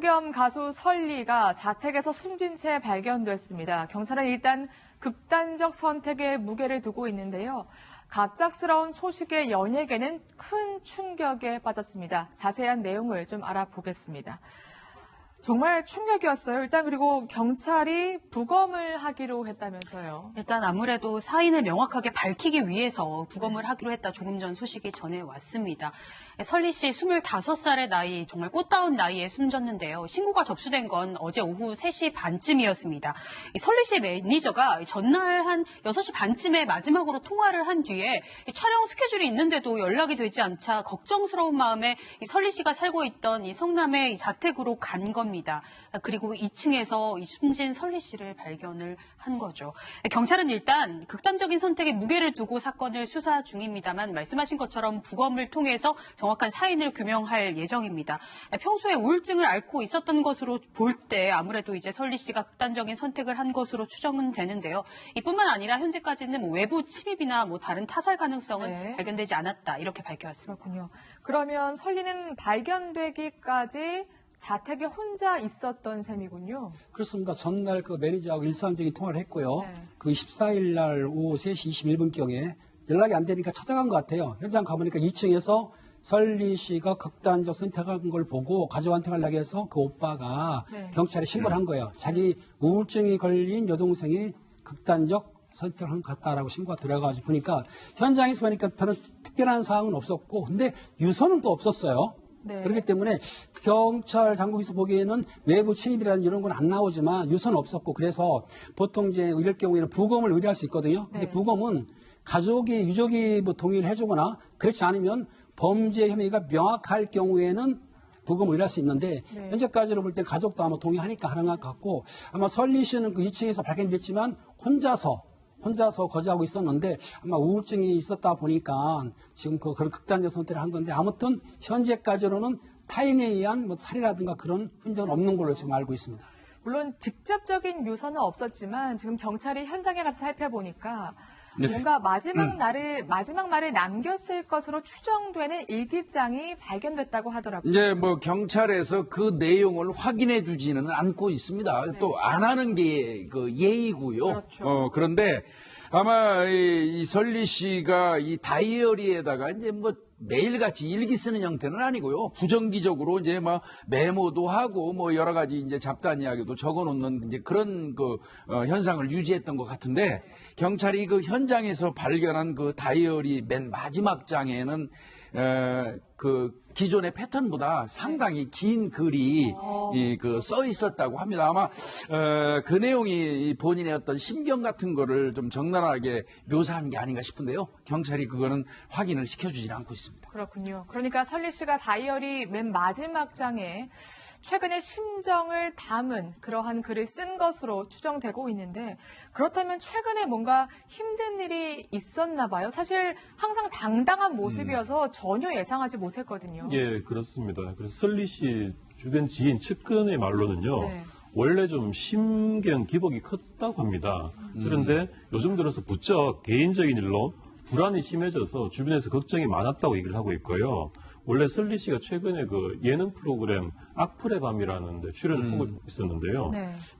배우 겸 가수 설리가 자택에서 숨진 채 발견됐습니다. 경찰은 일단 극단적 선택에 무게를 두고 있는데요. 갑작스러운 소식에 연예계는 큰 충격에 빠졌습니다. 자세한 내용을 좀 알아보겠습니다. 정말 충격이었어요. 일단 그리고 경찰이 부검을 하기로 했다면서요. 일단 아무래도 사인을 명확하게 밝히기 위해서 부검을 하기로 했다. 조금 전 소식이 전해왔습니다. 설리 씨 25살의 나이, 정말 꽃다운 나이에 숨졌는데요. 신고가 접수된 건 어제 오후 3시 반쯤이었습니다. 설리 씨의 매니저가 전날 한 6시 반쯤에 마지막으로 통화를 한 뒤에 촬영 스케줄이 있는데도 연락이 되지 않자 걱정스러운 마음에 설리 씨가 살고 있던 이 성남의 자택으로 간 겁니다. 그리고 2층에서 이 숨진 설리 씨를 발견을 한 거죠. 경찰은 일단 극단적인 선택에 무게를 두고 사건을 수사 중입니다만 말씀하신 것처럼 부검을 통해서 정확한 사인을 규명할 예정입니다. 평소에 우울증을 앓고 있었던 것으로 볼 때 아무래도 이제 설리 씨가 극단적인 선택을 한 것으로 추정은 되는데요. 이뿐만 아니라 현재까지는 뭐 외부 침입이나 뭐 다른 타살 가능성은 발견되지 않았다 이렇게 밝혀왔습니다. 그렇군요. 그러면 설리는 발견되기까지 자택에 혼자 있었던 셈이군요. 그렇습니다. 전날 그 매니저하고 일상적인 통화를 했고요. 그 14일 날 오후 3시 21분경에 연락이 안 되니까 찾아간 것 같아요. 현장 가보니까 2층에서 설리 씨가 극단적 선택한 걸 보고 가족한테 연락해서 그 오빠가 경찰에 신고를 한 거예요. 자기 우울증이 걸린 여동생이 극단적 선택을 한 것 같다라고 신고가 들어가가지고 보니까 현장에서 보니까 별로 특별한 사항은 없었고 근데 유서는 또 없었어요. 그렇기 때문에 경찰 당국에서 보기에는 외부 침입이라는 이런 건 안 나오지만 유서는 없었고 그래서 보통 이제 이럴 경우에는 부검을 의뢰할 수 있거든요. 근데 부검은 가족이 유족이 뭐 동의를 해주거나 그렇지 않으면 범죄 혐의가 명확할 경우에는 부검을 의뢰할 수 있는데 현재까지로 볼 때 가족도 아마 동의하니까 하는 것 같고 아마 설리 씨는 그 2층에서 발견됐지만 혼자서 거주하고 있었는데 아마 우울증이 있었다 보니까 지금 그런 극단적 선택을 한 건데 아무튼 현재까지로는 타인에 의한 뭐 살해라든가 그런 흔적은 없는 걸로 지금 알고 있습니다. 물론 직접적인 유서는 없었지만 지금 경찰이 현장에 가서 살펴보니까 뭔가 마지막 말을 남겼을 것으로 추정되는 일기장이 발견됐다고 하더라고요. 이제 뭐 경찰에서 그 내용을 확인해 주지는 않고 있습니다. 또 안 하는 게 그 예의고요. 그렇죠. 그런데 아마 이 설리 씨가 이 다이어리에다가 이제 뭐 매일같이 일기 쓰는 형태는 아니고요. 부정기적으로 이제 막 메모도 하고 뭐 여러 가지 이제 잡다한 이야기도 적어 놓는 이제 그런 그 현상을 유지했던 것 같은데 경찰이 그 현장에서 발견한 그 다이어리 맨 마지막 장에는 그 기존의 패턴보다 상당히 긴 글이 써 있었다고 합니다. 아마 그 내용이 본인의 어떤 심경 같은 거를 좀 적나라하게 묘사한 게 아닌가 싶은데요. 경찰이 그거는 확인을 시켜주지는 않고 있습니다. 그렇군요. 그러니까 설리 씨가 다이어리 맨 마지막 장에 최근의 심정을 담은 그러한 글을 쓴 것으로 추정되고 있는데 그렇다면 최근에 뭔가 힘든 일이 있었나 봐요. 사실 항상 당당한 모습이어서 전혀 예상하지 못했거든요. 예, 그렇습니다. 그래서 설리 씨 주변 지인 측근의 말로는요. 원래 좀 심경 기복이 컸다고 합니다. 그런데 요즘 들어서 부쩍 개인적인 일로 불안이 심해져서 주변에서 걱정이 많았다고 얘기를 하고 있고요. 원래 설리 씨가 최근에 그 예능 프로그램 악플의 밤이라는 데 출연을 하고 있었는데요.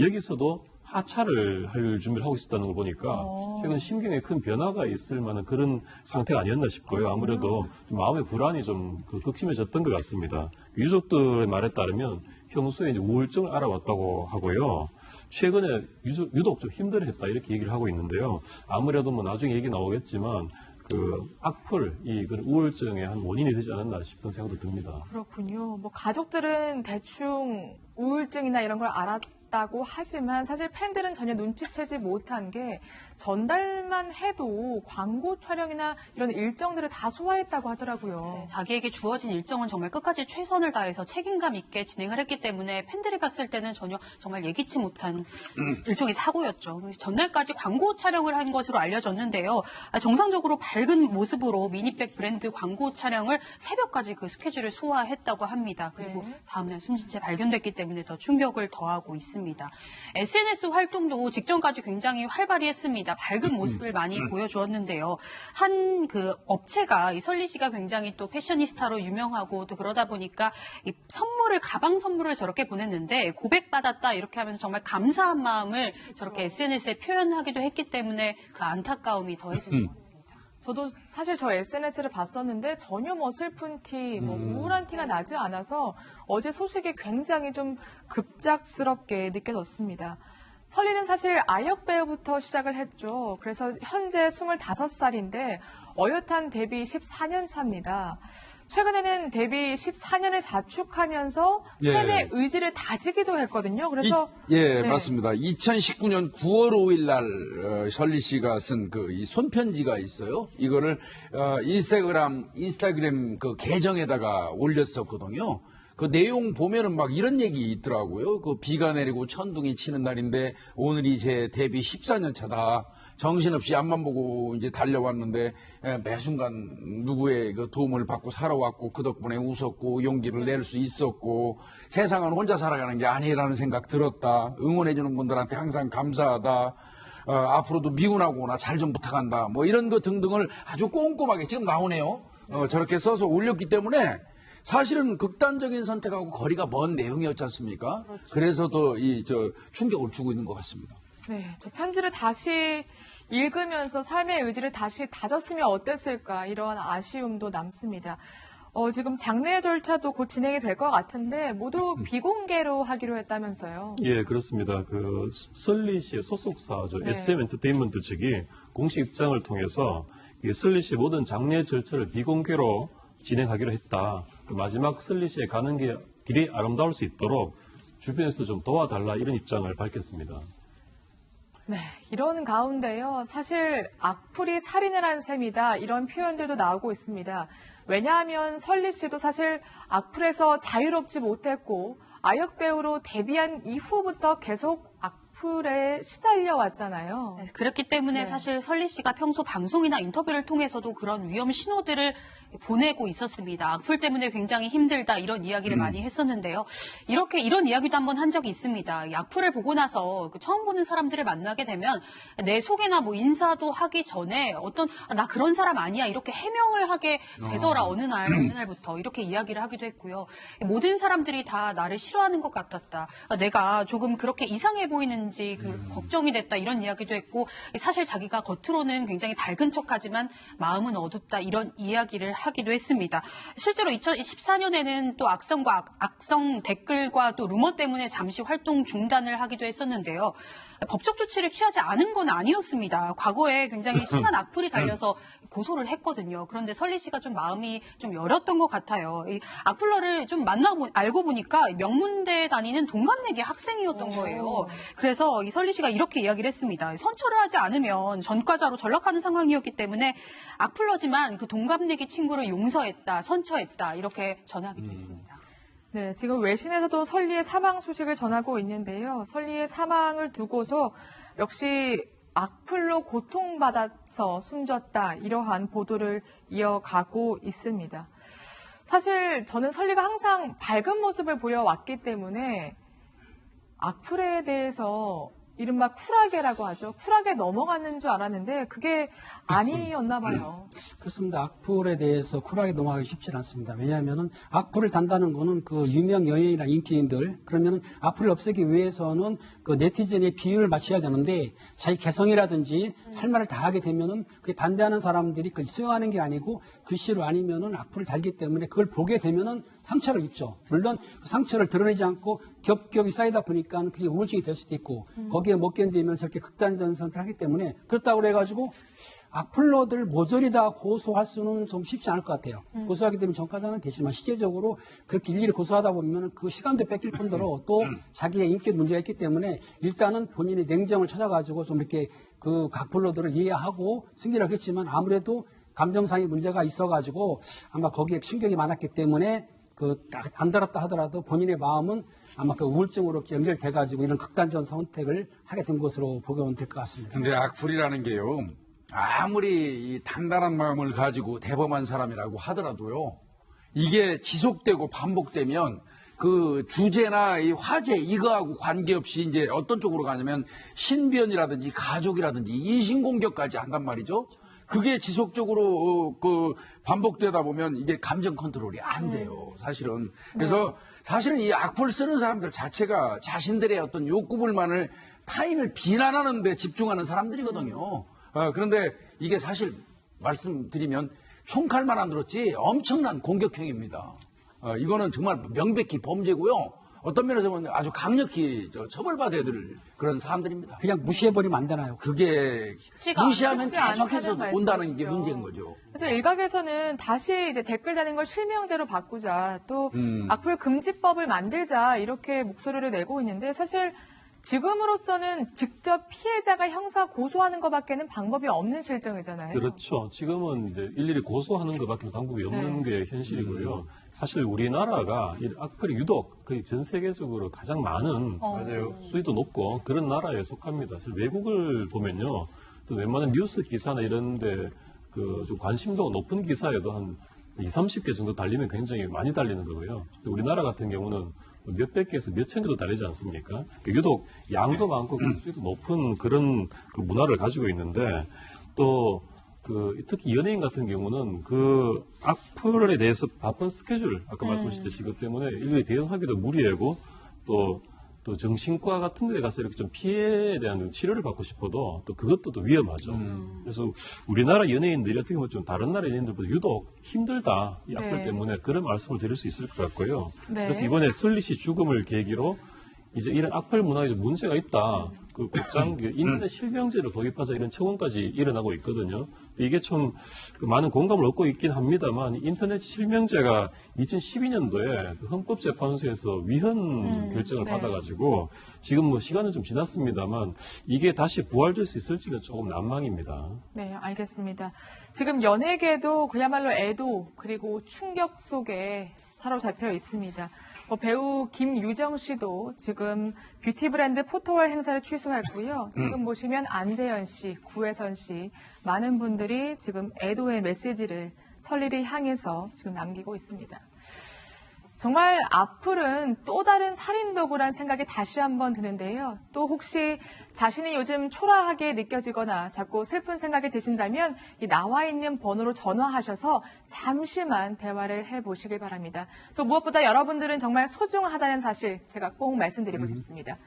여기서도 하차를 할 준비를 하고 있었다는 걸 보니까 최근 심경에 큰 변화가 있을 만한 그런 상태가 아니었나 싶고요. 아무래도 좀 마음의 불안이 좀 극심해졌던 것 같습니다. 유족들의 말에 따르면 평소에 이제 우울증을 알아왔다고 하고요. 최근에 유독 좀 힘들어했다 이렇게 얘기를 하고 있는데요. 아무래도 뭐 나중에 얘기 나오겠지만 그 악플, 그 우울증의 한 원인이 되지 않았나 싶은 생각도 듭니다. 그렇군요. 뭐 가족들은 대충 우울증이나 이런 걸 알았다고 하지만 사실 팬들은 전혀 눈치채지 못한 게 전달만 해도 광고 촬영이나 이런 일정들을 다 소화했다고 하더라고요. 자기에게 주어진 일정은 정말 끝까지 최선을 다해서 책임감 있게 진행을 했기 때문에 팬들이 봤을 때는 전혀 정말 예기치 못한 일종의 사고였죠. 전날까지 광고 촬영을 한 것으로 알려졌는데요. 정상적으로 밝은 모습으로 미니백 브랜드 광고 촬영을 새벽까지 그 스케줄을 소화했다고 합니다. 그리고 다음날 숨진 채 발견됐기 때문에 더 충격을 더하고 있습니다. SNS 활동도 직전까지 굉장히 활발히 했습니다. 좋았습니다. 밝은 모습을 많이 보여주었는데요. 한 그 업체가 이 설리 씨가 굉장히 또 패셔니스타로 유명하고 또 그러다 보니까 이 선물을 가방 선물을 저렇게 보냈는데 고백받았다 이렇게 하면서 정말 감사한 마음을 저렇게 SNS에 표현하기도 했기 때문에 그 안타까움이 더해지는 것 같습니다. 저도 사실 저 SNS를 봤었는데 전혀 뭐 슬픈 티, 뭐 우울한 티가 나지 않아서 어제 소식이 굉장히 좀 급작스럽게 느껴졌습니다. 설리는 사실 아역 배우부터 시작을 했죠. 그래서 현재 25살인데 어엿한 데뷔 14년 차입니다. 최근에는 데뷔 14년을 자축하면서 예. 삶의 의지를 다지기도 했거든요. 그래서 네. 네. 맞습니다. 2019년 9월 5일 날 설리 씨가 쓴 그 이 손편지가 있어요. 이거를 인스타그램 그 계정에다가 올렸었거든요. 그 내용 보면은 막 이런 얘기 있더라고요. 그 비가 내리고 천둥이 치는 날인데 오늘이 제 데뷔 14년 차다. 정신없이 앞만 보고 이제 달려왔는데 매 순간 누구의 그 도움을 받고 살아왔고 그 덕분에 웃었고 용기를 낼 수 있었고 세상은 혼자 살아가는 게 아니라는 생각 들었다. 응원해주는 분들한테 항상 감사하다. 앞으로도 미운하거나 잘 좀 부탁한다. 뭐 이런 거 등등을 아주 꼼꼼하게 지금 나오네요. 저렇게 써서 올렸기 때문에 사실은 극단적인 선택하고 거리가 먼 내용이었지 않습니까? 그렇죠. 그래서 더 충격을 주고 있는 것 같습니다. 네, 저 편지를 다시 읽으면서 삶의 의지를 다시 다졌으면 어땠을까 이런 아쉬움도 남습니다. 지금 장례 절차도 곧 진행이 될 것 같은데 모두 비공개로 하기로 했다면서요? 예, 그렇습니다. 그 설리 씨의 소속사죠. 네. SM 엔터테인먼트 측이 공식 입장을 통해서 이 설리 씨의 모든 장례 절차를 비공개로 진행하기로 했다. 그 마지막 설리 씨의 가는 길이 아름다울 수 있도록 주변에서도 좀 도와달라 이런 입장을 밝혔습니다. 네, 이런 가운데요. 사실 악플이 살인을 한 셈이다 이런 표현들도 나오고 있습니다. 왜냐하면 설리 씨도 사실 악플에서 자유롭지 못했고 아역 배우로 데뷔한 이후부터 계속 악플에 시달려 왔잖아요. 네, 그렇기 때문에 네. 사실 설리 씨가 평소 방송이나 인터뷰를 통해서도 그런 위험 신호들을 보내고 있었습니다. 악플 때문에 굉장히 힘들다 이런 이야기를 많이 했었는데요. 이런 이야기도 한번 한 적이 있습니다. 이 악플을 보고 나서 처음 보는 사람들을 만나게 되면 내 소개나 뭐 인사도 하기 전에 나 그런 사람 아니야 이렇게 해명을 하게 되더라 어느 날부터 이렇게 이야기를 하기도 했고요. 모든 사람들이 다 나를 싫어하는 것 같았다. 내가 조금 그렇게 이상해 보이는지 걱정이 됐다 이런 이야기도 했고 사실 자기가 겉으로는 굉장히 밝은 척하지만 마음은 어둡다 이런 이야기를 하기도 했습니다. 실제로 2014년에는 또 악성 댓글과 또 루머 때문에 잠시 활동 중단을 하기도 했었는데요. 법적 조치를 취하지 않은 건 아니었습니다. 과거에 굉장히 심한 악플이 달려서 고소를 했거든요. 그런데 설리 씨가 좀 마음이 좀 여렸던 것 같아요. 이 악플러를 좀 알고 보니까 명문대 다니는 동갑내기 학생이었던 거예요. 그래서 이 설리 씨가 이렇게 이야기를 했습니다. 선처를 하지 않으면 전과자로 전락하는 상황이었기 때문에 악플러지만 그 동갑내기 친구를 용서했다, 선처했다 이렇게 전하기도 했습니다. 네, 지금 외신에서도 설리의 사망 소식을 전하고 있는데요. 설리의 사망을 두고서 역시 악플로 고통받아서 숨졌다 이러한 보도를 이어가고 있습니다. 사실 저는 설리가 항상 밝은 모습을 보여왔기 때문에 악플에 대해서 이른바 쿨하게라고 하죠. 쿨하게 넘어가는 줄 알았는데 그게 아니었나 봐요. 그렇습니다. 악플에 대해서 쿨하게 넘어가기 쉽지 않습니다. 왜냐하면은 악플을 단다는 거는 그 유명 연예인이나 인기인들 그러면은 악플을 없애기 위해서는 그 네티즌의 비율을 맞춰야 되는데 자기 개성이라든지 할 말을 다 하게 되면은 그게 반대하는 사람들이 그걸 수용하는 게 아니고 글씨로 아니면은 악플을 달기 때문에 그걸 보게 되면은 상처를 입죠. 물론 그 상처를 드러내지 않고 겹겹이 쌓이다 보니까 그게 우울증이 될 수도 있고 거기에 못 견디면서 이렇게 극단적 선택을 하기 때문에 그렇다고 그래가지고 악플러들 모조리 다 고소할 수는 좀 쉽지 않을 것 같아요. 고소하게 되면 전과자는 되지만 실제적으로 그렇게 일일이 고소하다 보면 그 시간도 뺏길 뿐더러 또 자기의 인기 문제가 있기 때문에 일단은 본인의 냉정을 찾아가지고 좀 이렇게 그 악플러들을 이해하고 승리를 하겠지만 아무래도 감정상의 문제가 있어가지고 아마 거기에 충격이 많았기 때문에 안 달았다 하더라도 본인의 마음은 아마 그 우울증으로 연결돼가지고 이런 극단적 선택을 하게 된 것으로 보면 될 것 같습니다. 근데 악플이라는 게요, 아무리 이 단단한 마음을 가지고 대범한 사람이라고 하더라도요, 이게 지속되고 반복되면 그 주제나 이 화제 이거하고 관계없이 이제 어떤 쪽으로 가냐면 신변이라든지 가족이라든지 인신공격까지 한단 말이죠. 그게 지속적으로 그 반복되다 보면 이게 감정 컨트롤이 안 돼요. 사실은. 그래서 사실은 이 악플 쓰는 사람들 자체가 자신들의 어떤 욕구 불만을 타인을 비난하는 데 집중하는 사람들이거든요. 그런데 이게 사실 말씀드리면 총칼만 안 들었지 엄청난 공격행위입니다. 이거는 정말 명백히 범죄고요. 어떤 면에서 보면 아주 강력히 처벌받아야 될 그런 사람들입니다. 그냥 무시해버리면 안 되나요? 그게 쉽지가 무시하면 쉽지 않다는 계속해서 온다는 게 말씀이시죠. 문제인 거죠. 그래서 일각에서는 다시 이제 댓글 다는 걸 실명제로 바꾸자, 또 악플 금지법을 만들자 이렇게 목소리를 내고 있는데 사실 지금으로서는 직접 피해자가 형사 고소하는 것밖에는 방법이 없는 실정이잖아요. 그렇죠. 지금은 이제 일일이 고소하는 것밖에 방법이 없는 게 현실이고요. 사실 우리나라가 이 악플이 유독 거의 전 세계적으로 가장 많은 수위도 높고 그런 나라에 속합니다. 사실 외국을 보면요, 또 웬만한 뉴스 기사나 이런데 그 좀 관심도가 높은 기사에도 한 20, 30개 정도 달리면 굉장히 많이 달리는 거고요. 우리나라 같은 경우는 몇백 개에서 몇천 개도 달리지 않습니까? 유독 양도 많고 수위도 높은 그런 그 문화를 가지고 있는데 또 그 특히 연예인 같은 경우는 그 악플에 대해서 바쁜 스케줄 아까 말씀하셨듯이 그것 때문에 일일이 대응하기도 무리하고 또 정신과 같은 데 가서 이렇게 좀 피해에 대한 치료를 받고 싶어도 또 그것도 또 위험하죠. 그래서 우리나라 연예인들이 어떻게 보면 좀 다른 나라 연예인들보다 유독 힘들다. 이 악플 네. 때문에 그런 말씀을 드릴 수 있을 것 같고요. 네. 그래서 이번에 설리 씨 죽음을 계기로 이제 이런 악플 문화에 좀 문제가 있다. 그 곧장 인터넷 실명제를 도입하자 이런 청원까지 일어나고 있거든요. 이게 좀 많은 공감을 얻고 있긴 합니다만 인터넷 실명제가 2012년도에 헌법재판소에서 위헌 결정을 네. 받아가지고 지금 뭐 시간은 좀 지났습니다만 이게 다시 부활될 수 있을지는 조금 난망입니다. 네, 알겠습니다. 지금 연예계도 그야말로 애도 그리고 충격 속에 사로잡혀 있습니다. 배우 김유정 씨도 지금 뷰티 브랜드 포토월 행사를 취소했고요. 지금 보시면 안재현 씨, 구혜선 씨, 많은 분들이 지금 애도의 메시지를 설리를 향해서 지금 남기고 있습니다. 정말 악플은 또 다른 살인 도구란 생각이 다시 한번 드는데요. 또 혹시 자신이 요즘 초라하게 느껴지거나 자꾸 슬픈 생각이 드신다면 이 나와 있는 번호로 전화하셔서 잠시만 대화를 해보시길 바랍니다. 또 무엇보다 여러분들은 정말 소중하다는 사실 제가 꼭 말씀드리고 싶습니다.